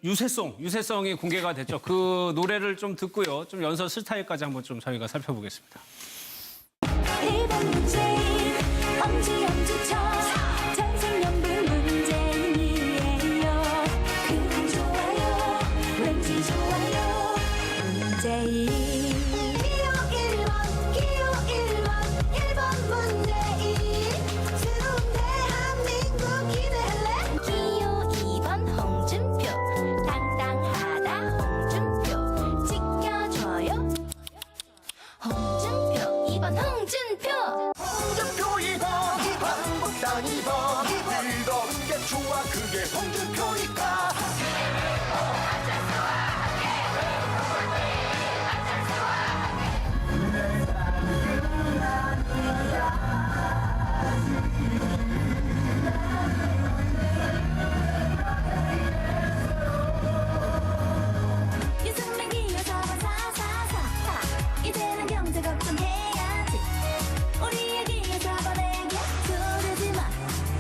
유세성이 공개가 됐죠. 그 노래를 좀 듣고요. 좀 연설 스타일까지 한번 좀 저희가 살펴보겠습니다. 일반 문재인 엄지척 전생연분 문재인이에요. 그냥 좋아요 왠지 좋아요 문재인 기호 1번 문재인 새로운 대한민국 기대할래. 기호 2번 홍준표 당당하다 홍준표 지켜줘요 홍준표 2번 홍준표 홍준표 2번 한국당 2번 뜨거운 게 좋아 그게 홍준표니까. 유승민 기호 4번 444 이제는 경제 걱정해야지. 우리의 기호 4번에게 소리지마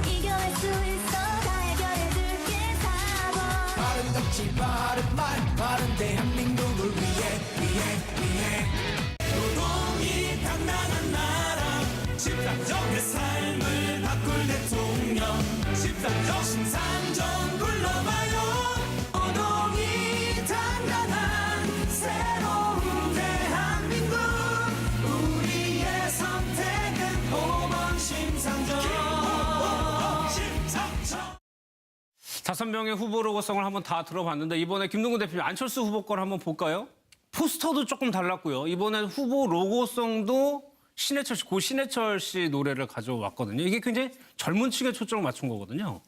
이겨낼 수 있어 다 해결해줄게 4번. 바른 정치 바른 말 바른 대한민국을 위해 노동이 당당한 나라 13정의 삶을 바꿀 대통령 13정 신상정 불러봐요. 노동이 당당한 새로운 대한민국 우리의 선택은 5번 심상정. 5명의 후보 로고송을 한번 다 들어봤는데 이번에 김동근 대표님 안철수 후보 거를 한번 볼까요? 포스터도 조금 달랐고요. 이번엔 후보 로고송도 고 신해철 씨 노래를 가져왔거든요. 이게 굉장히 젊은 층에 초점을 맞춘 거거든요.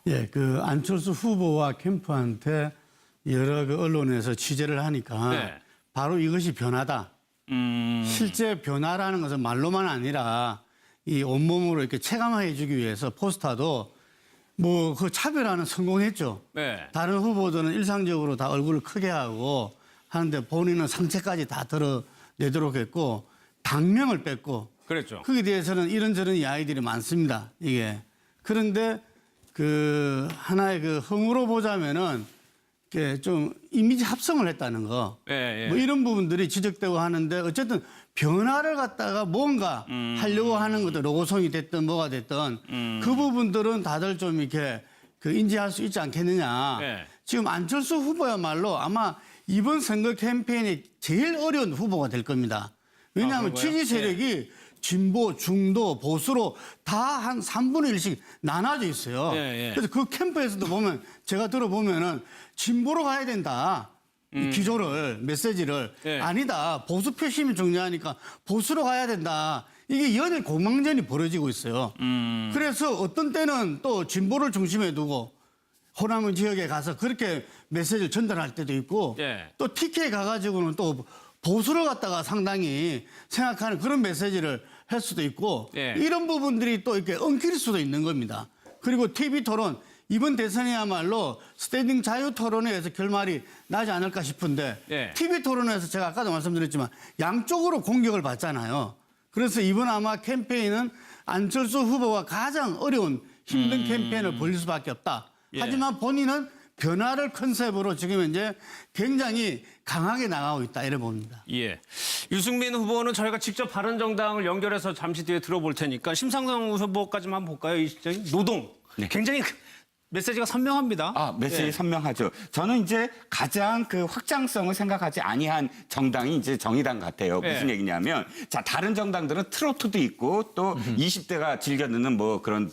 예, 그 안철수 후보와 캠프한테 여러 그 언론에서 취재를 하니까 네. 바로 이것이 변화다. 실제 변화라는 것은 말로만 아니라 이 온몸으로 이렇게 체감해 주기 위해서 포스터도 뭐 그 차별화는 성공했죠. 네. 다른 후보들은 일상적으로 다 얼굴을 크게 하고 하는데 본인은 상체까지 다 드러내도록 했고 당명을 뺐고 그랬죠. 거기에 대해서는 이런저런 이야기들이 많습니다. 이게. 그런데 그 하나의 그 흥으로 보자면은 이렇게 좀 이미지 합성을 했다는 거. 예, 예. 뭐 이런 부분들이 지적되고 하는데 어쨌든 변화를 갖다가 뭔가 하려고 하는 것도 로고송이 됐든 뭐가 됐든 그 부분들은 다들 좀 이렇게 그 인지할 수 있지 않겠느냐. 네. 지금 안철수 후보야말로 아마 이번 선거 캠페인이 제일 어려운 후보가 될 겁니다. 왜냐하면 그런가요? 지지 세력이 진보, 중도, 보수로 다 한 3분의 1씩 나눠져 있어요. 예, 예. 그래서 그 캠프에서도 보면 제가 들어보면은 진보로 가야 된다. 이 기조를, 메시지를. 예. 아니다. 보수 표심이 중요하니까 보수로 가야 된다. 이게 연일 공방전이 벌어지고 있어요. 그래서 어떤 때는 또 진보를 중심에 두고 호남 지역에 가서 그렇게 메시지를 전달할 때도 있고 예. 또 TK에 가가지고는 또 보수를 갖다가 상당히 생각하는 그런 메시지를 할 수도 있고 예. 이런 부분들이 또 이렇게 엉킬 수도 있는 겁니다. 그리고 TV 토론 이번 대선이야말로 스탠딩 자유 토론회에서 결말이 나지 않을까 싶은데 예. TV 토론회에서 제가 아까도 말씀드렸지만 양쪽으로 공격을 받잖아요. 그래서 이번 아마 캠페인은 안철수 후보가 가장 어려운 힘든 캠페인을 벌일 수밖에 없다. 예. 하지만 본인은 변화를 컨셉으로 지금 현재 굉장히 강하게 나가고 있다 이래 봅니다. 예. 유승민 후보는 저희가 직접 바른정당을 연결해서 잠시 뒤에 들어볼 테니까 심상정 후보까지만 한번 볼까요? 이 시점이 노동. 네. 굉장히 메시지가 선명합니다. 아, 메시지 예. 선명하죠. 저는 이제 가장 그 확장성을 생각하지 아니한 정당이 이제 정의당 같아요. 예. 무슨 얘기냐면, 자, 다른 정당들은 트로트도 있고 또 20대가 즐겨 듣는 뭐 그런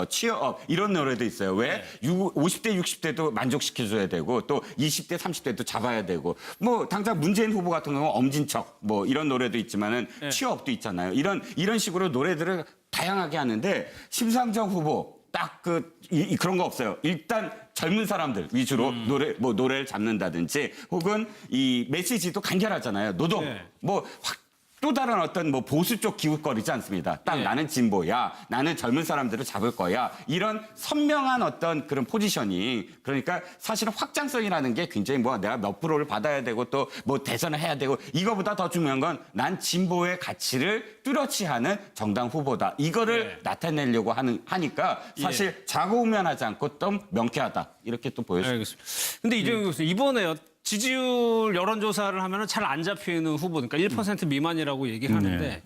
취업 이런 노래도 있어요. 왜? 50대, 60대도 만족시켜줘야 되고 또 20대, 30대도 잡아야 되고 뭐 당장 문재인 후보 같은 경우는 엄진척 뭐 이런 노래도 있지만은 예. 취업도 있잖아요. 이런 식으로 노래들을 다양하게 하는데 심상정 후보 딱 그런 거 없어요. 일단 젊은 사람들 위주로 노래를 잡는다든지 혹은 이 메시지도 간결하잖아요. 노동. 네. 뭐 또 다른 어떤 뭐 보수 쪽 기웃거리지 않습니다. 딱 나는 진보야, 나는 젊은 사람들을 잡을 거야. 이런 선명한 어떤 그런 포지셔닝. 그러니까 사실은 확장성이라는 게 굉장히 뭐 내가 몇 프로를 받아야 되고 또 뭐 대선을 해야 되고 이거보다 더 중요한 건 난 진보의 가치를 뚜렷이 하는 정당 후보다. 이거를 나타내려고 하니까 사실 좌고우면하지 않고 좀 명쾌하다. 이렇게 또 보여집니다. 알겠습니다. 근데 이정현 교수님 이번에요. 지지율 여론조사를 하면 잘 안 잡히는 후보, 그러니까 1% 미만이라고 얘기하는데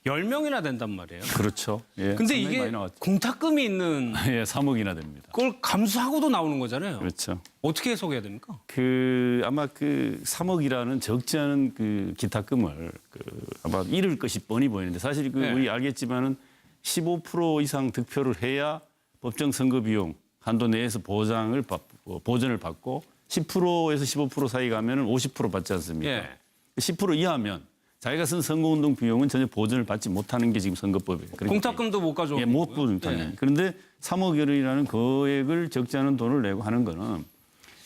10명이나 된단 말이에요. 그렇죠. 예, 근데 상당히 이게 많이 나왔죠. 공탁금이 있는 예, 3억이나 됩니다. 그걸 감수하고도 나오는 거잖아요. 그렇죠. 어떻게 해석해야 됩니까? 아마 3억이라는 적지 않은 그 기탁금을 아마 잃을 것이 뻔히 보이는데 사실 네. 우리 알겠지만은 15% 이상 득표를 해야 법정 선거 비용 한도 내에서 보전을 받고 10%에서 15% 사이 가면은 50% 받지 않습니까? 예. 10% 이하면 자기가 쓴 선거운동 비용은 전혀 보전을 받지 못하는 게 지금 선거법이에요. 그러니까 공탁금도 못 가져오고. 예, 못 보는 당연히. 그런데 3억 원이라는 거액을 적지 않은 돈을 내고 하는 거는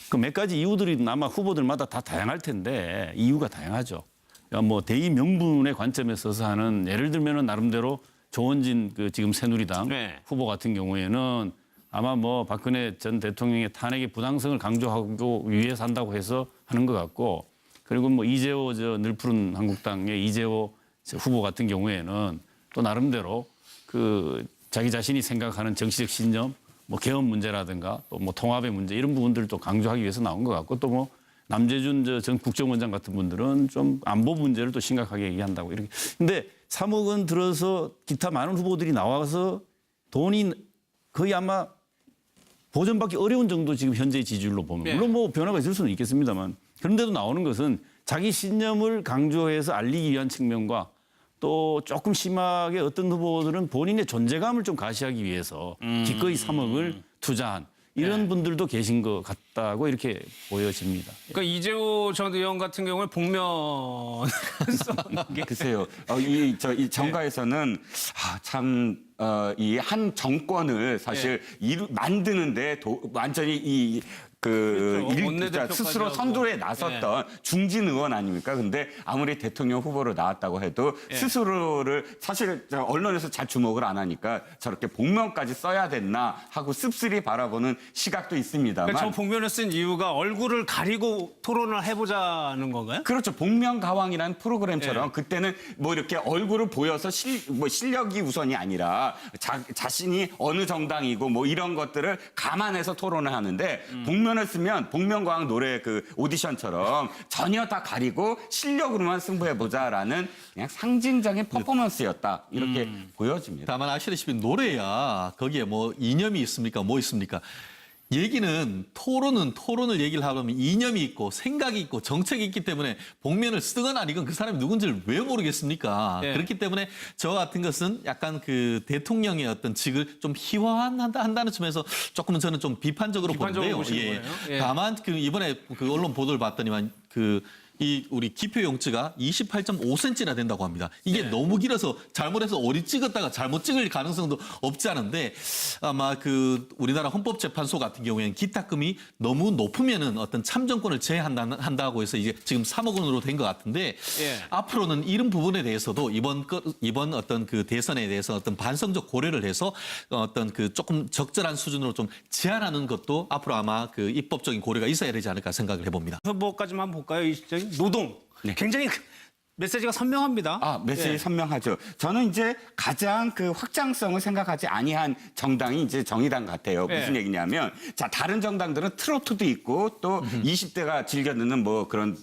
그 몇 가지 이유들이 아마 후보들마다 다 다양할 텐데 이유가 다양하죠. 그러니까 뭐 대의 명분의 관점에 서서 하는 예를 들면은 나름대로 조원진 그 지금 새누리당 네. 후보 같은 경우에는 아마 뭐 박근혜 전 대통령의 탄핵의 부당성을 강조하고 위해서 한다고 해서 하는 것 같고 그리고 뭐 이재호 늘푸른 한국당의 이재호 후보 같은 경우에는 또 나름대로 그 자기 자신이 생각하는 정치적 신념, 뭐 개헌 문제라든가 또 뭐 통합의 문제 이런 부분들도 강조하기 위해서 나온 것 같고 또 뭐 남재준 전 국정원장 같은 분들은 좀 안보 문제를 또 심각하게 얘기한다고 이렇게. 근데 3억 원 들어서 기타 많은 후보들이 나와서 돈이 거의 아마 보전받기 어려운 정도 지금 현재의 지지율로 보면 네. 물론 뭐 변화가 있을 수는 있겠습니다만 그런데도 나오는 것은 자기 신념을 강조해서 알리기 위한 측면과 또 조금 심하게 어떤 후보들은 본인의 존재감을 좀 가시하기 위해서 기꺼이 3억을 투자한 이런 분들도 계신 것 같다고 이렇게 보여집니다. 그러니까 이재호 전 의원 같은 경우에 복면 글쎄요. 이 정가에서는 이 한 정권을 사실 만드는데 완전히 그렇죠. 원내대표까지 스스로 하고. 선두에 나섰던 중진 의원 아닙니까? 근데 아무리 대통령 후보로 나왔다고 해도 스스로를 사실 언론에서 잘 주목을 안 하니까 저렇게 복면까지 써야 됐나 하고 씁쓸히 바라보는 시각도 있습니다만. 그러니까 저 복면을 쓴 이유가 얼굴을 가리고 토론을 해보자는 건가요? 그렇죠. 복면가왕이라는 프로그램처럼 그때는 뭐 이렇게 얼굴을 보여서 실력이 우선이 아니라 자신이 어느 정당이고 뭐 이런 것들을 감안해서 토론을 하는데 복면을 쓰면 복면가왕 노래 그 오디션처럼 전혀 다 가리고 실력으로만 승부해보자라는 그냥 상징적인 퍼포먼스였다. 이렇게 보여집니다. 다만 아시다시피 노래야 거기에 뭐 이념이 있습니까? 뭐 있습니까? 얘기는 토론을 얘기를 하려면 이념이 있고 생각이 있고 정책이 있기 때문에 복면을 쓰건 아니건 그 사람이 누군지를 왜 모르겠습니까? 네. 그렇기 때문에 저 같은 것은 약간 그 대통령의 어떤 직을 좀 희화한다는 점에서 조금은 저는 좀 비판적으로 비판적으로 보는데요. 보시는 거예요? 예. 다만 그 이번에 그 언론 보도를 봤더니만 이 우리 기표 용지가 28.5cm나 된다고 합니다. 이게 너무 길어서 잘못해서 오리 찍었다가 잘못 찍을 가능성도 없지 않은데 아마 그 우리나라 헌법재판소 같은 경우에는 기탁금이 너무 높으면은 어떤 참정권을 제한한다고 해서 이게 지금 3억 원으로 된 것 같은데 앞으로는 이런 부분에 대해서도 이번 어떤 그 대선에 대해서 어떤 반성적 고려를 해서 어떤 그 조금 적절한 수준으로 좀 제한하는 것도 앞으로 아마 그 입법적인 고려가 있어야 되지 않을까 생각을 해봅니다. 후보까지만 볼까요? 이 시점이 노동. 굉장히 메시지가 선명합니다. 메시지 선명하죠. 저는 이제 가장 그 확장성을 생각하지 아니한 정당이 이제 정의당 같아요. 무슨 얘기냐면, 자, 다른 정당들은 트로트도 있고 또 20대가 즐겨 듣는 뭐 그런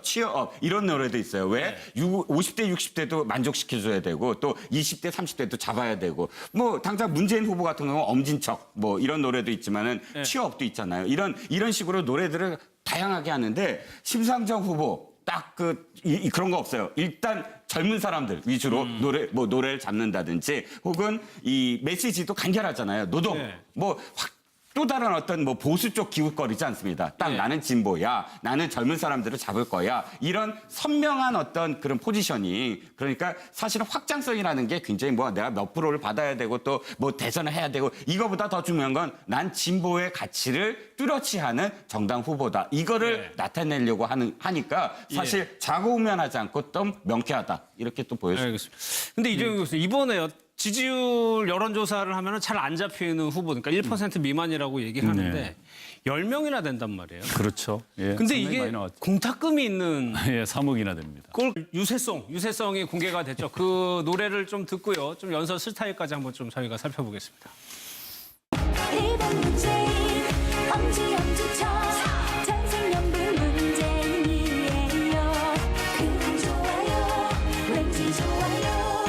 취업 이런 노래도 있어요. 왜? 50대, 60대도 만족시켜줘야 되고 또 20대, 30대도 잡아야 되고 뭐 당장 문재인 후보 같은 경우는 엄진척 뭐 이런 노래도 있지만은 취업도 있잖아요. 이런 식으로 노래들을 다양하게 하는데 심상정 후보 딱 그런 거 없어요. 일단 젊은 사람들 위주로 노래를 잡는다든지 혹은 이 메시지도 간결하잖아요. 노동. 뭐 또 다른 어떤 뭐 보수 쪽 기웃거리지 않습니다. 딱 예. 나는 진보야, 나는 젊은 사람들을 잡을 거야. 이런 선명한 어떤 그런 포지셔닝. 그러니까 사실은 확장성이라는 게 굉장히 뭐 내가 몇 프로를 받아야 되고 또 뭐 대선을 해야 되고 이거보다 더 중요한 건 난 진보의 가치를 뚜렷이 하는 정당 후보다. 이거를 예. 나타내려고 하니까 사실 좌고우면하지 않고 좀 명쾌하다. 이렇게 또 보여줍니다. 알겠습니다. 근데 이재용 교수님 이번에 지지율 여론조사를 하면 잘 안 잡히는 후보, 그러니까 1% 미만이라고 얘기하는데 네. 10명이나 된단 말이에요. 그렇죠. 예, 근데 상당히 이게 많이 나왔죠. 공탁금이 있는 예, 3억이나 됩니다. 걸 유세성이 공개가 됐죠. 그 노래를 좀 듣고요. 좀 연설 스타일까지 한번 좀 저희가 살펴보겠습니다. 1번 문재인 엄지엄지쳐 전생연분 문재인이에요. 그냥 좋아요 왠지 좋아요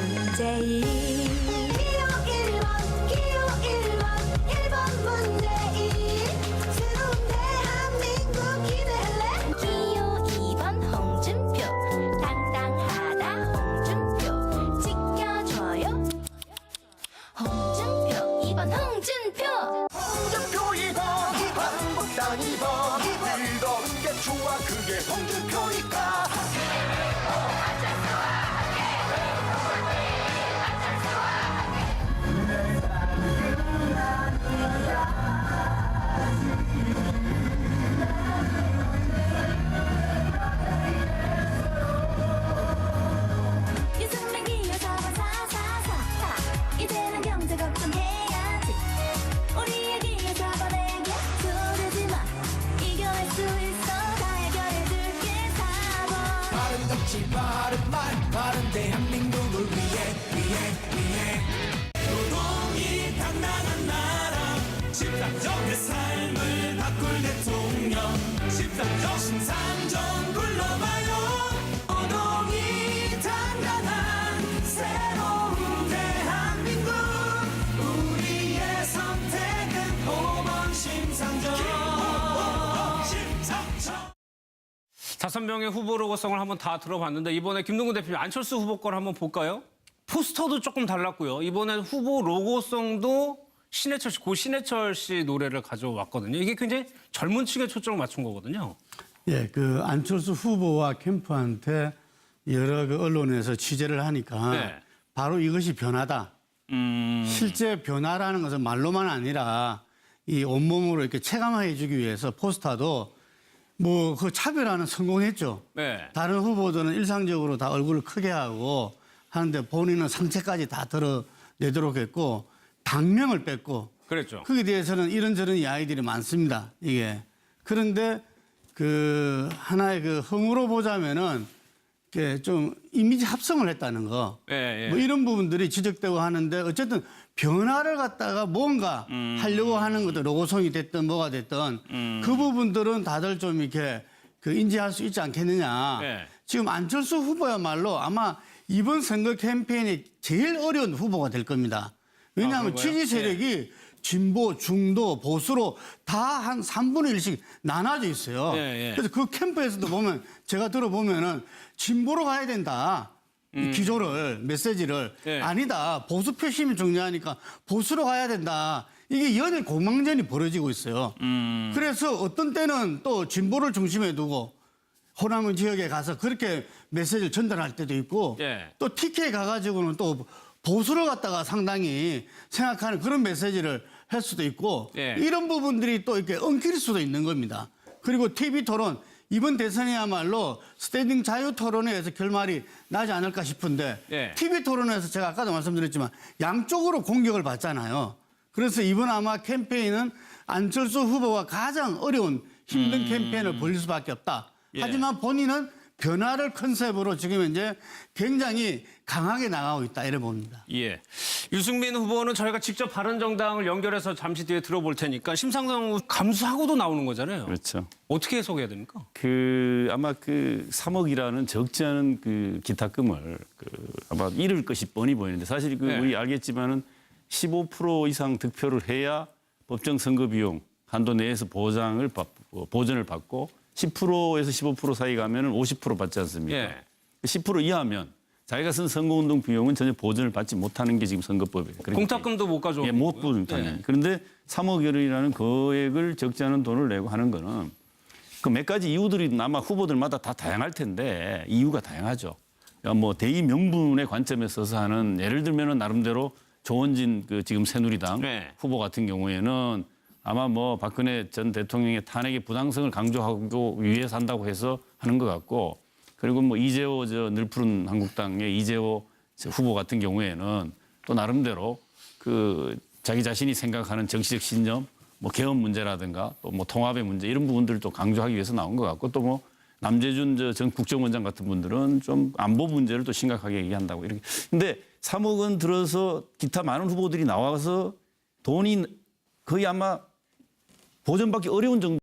문재인 기호 1번 새로운 대한민국 기대할래. 기호 2번 홍준표 당당하다 홍준표 지켜줘요 홍준표 2번 홍준표 홍준표 2번 한국당 2번 뜨거운 게 좋아 그게 홍준표니까. 유승민 기호 4번 444 이제는 경제 걱정해야지. 우리의 기호 4번에게 두르지마 이겨낼 수 있어 다 해결해줄게 4번. 바른 정치 바른 말 바른 대한민국을 위해 노동이 당당한 나라 집단적의 삶을 바꿀 대통령 집단적 신상정 불러봐요. 노동이 당당한 새로운 대한민국 우리의 선택은 5번 심상정 5명의 후보 로고송을 한번 다 들어봤는데 이번에 김동근 대표님 안철수 후보 걸 한번 볼까요? 포스터도 조금 달랐고요. 이번엔 후보 로고송도 신해철 씨, 고 신해철 씨 노래를 가져왔거든요. 이게 굉장히 젊은 층에 초점을 맞춘 거거든요. 예, 그 안철수 후보와 캠프한테 여러 그 언론에서 취재를 하니까 네. 바로 이것이 변화다. 실제 변화라는 것은 말로만 아니라 이 온몸으로 이렇게 체감해 주기 위해서 포스터도 뭐 그 차별화는 성공했죠. 네. 다른 후보들은 일상적으로 다 얼굴을 크게 하고 하는데 본인은 상체까지 다 드러내도록 했고 당명을 뺐고 그랬죠. 거기에 대해서는 이런저런 이야기들이 많습니다. 이게. 그런데 그 하나의 그 흥으로 보자면은 이렇게 좀 이미지 합성을 했다는 거. 예, 예. 뭐 이런 부분들이 지적되고 하는데 어쨌든 변화를 갖다가 뭔가 하려고 하는 것도 로고송이 됐든 뭐가 됐든 그 부분들은 다들 좀 이렇게 그 인지할 수 있지 않겠느냐. 네. 지금 안철수 후보야말로 아마 이번 선거 캠페인이 제일 어려운 후보가 될 겁니다. 왜냐하면 그런가요? 지지 세력이 진보, 중도, 보수로 다 한 3분의 1씩 나눠져 있어요. 예, 예. 그래서 그 캠프에서도 보면 제가 들어보면은 진보로 가야 된다. 이 기조를, 메시지를. 예. 아니다. 보수 표심이 중요하니까 보수로 가야 된다. 이게 연일 공방전이 벌어지고 있어요. 그래서 어떤 때는 또 진보를 중심에 두고 호남 지역에 가서 그렇게 메시지를 전달할 때도 있고 예. 또 TK에 가가지고는 또 보수를 갖다가 상당히 생각하는 그런 메시지를 할 수도 있고 예. 이런 부분들이 또 이렇게 엉킬 수도 있는 겁니다. 그리고 TV 토론 이번 대선이야말로 스탠딩 자유 토론회에서 결말이 나지 않을까 싶은데 예. TV 토론회에서 제가 아까도 말씀드렸지만 양쪽으로 공격을 받잖아요. 그래서 이번 아마 캠페인은 안철수 후보가 가장 어려운 힘든 캠페인을 벌일 수밖에 없다. 예. 하지만 본인은 변화를 컨셉으로 지금 이제 굉장히 강하게 나가고 있다 이래 봅니다. 예. 유승민 후보는 저희가 직접 바른정당을 연결해서 잠시 뒤에 들어볼 테니까 심상정 감수하고도 나오는 거잖아요. 그렇죠. 어떻게 해석해야 됩니까? 아마 그 3억이라는 적지 않은 그 기탁금을 아마 잃을 것이 뻔히 보이는데 사실 네. 우리 알겠지만은 15% 이상 득표를 해야 법정 선거 비용 한도 내에서 보전을 받고 10%에서 15% 사이 가면은 50% 받지 않습니까? 예. 10% 이하면 자기가 쓴 선거운동 비용은 전혀 보전을 받지 못하는 게 지금 선거법이에요. 그러니까 공탁금도 못 가져오고. 예, 못 부르니까요. 그런데 3억 원이라는 거액을 적지 않은 돈을 내고 하는 거는 그 몇 가지 이유들이 아마 후보들마다 다 다양할 텐데 이유가 다양하죠. 그러니까 뭐 대의 명분의 관점에 서서 하는 예를 들면은 나름대로 조원진 그 지금 새누리당 네. 후보 같은 경우에는 아마 뭐 박근혜 전 대통령의 탄핵의 부당성을 강조하고 위해서 한다고 해서 하는 것 같고 그리고 뭐 이재호 저 늘푸른 한국당의 이재호 후보 같은 경우에는 또 나름대로 그 자기 자신이 생각하는 정치적 신념, 뭐 개헌 문제라든가 또 뭐 통합의 문제 이런 부분들을 또 강조하기 위해서 나온 것 같고 또 뭐 남재준 전 국정원장 같은 분들은 좀 안보 문제를 또 심각하게 얘기한다고 이렇게. 근데 3억 원 들어서 기타 많은 후보들이 나와서 돈이 거의 아마 보전받기 어려운 정도.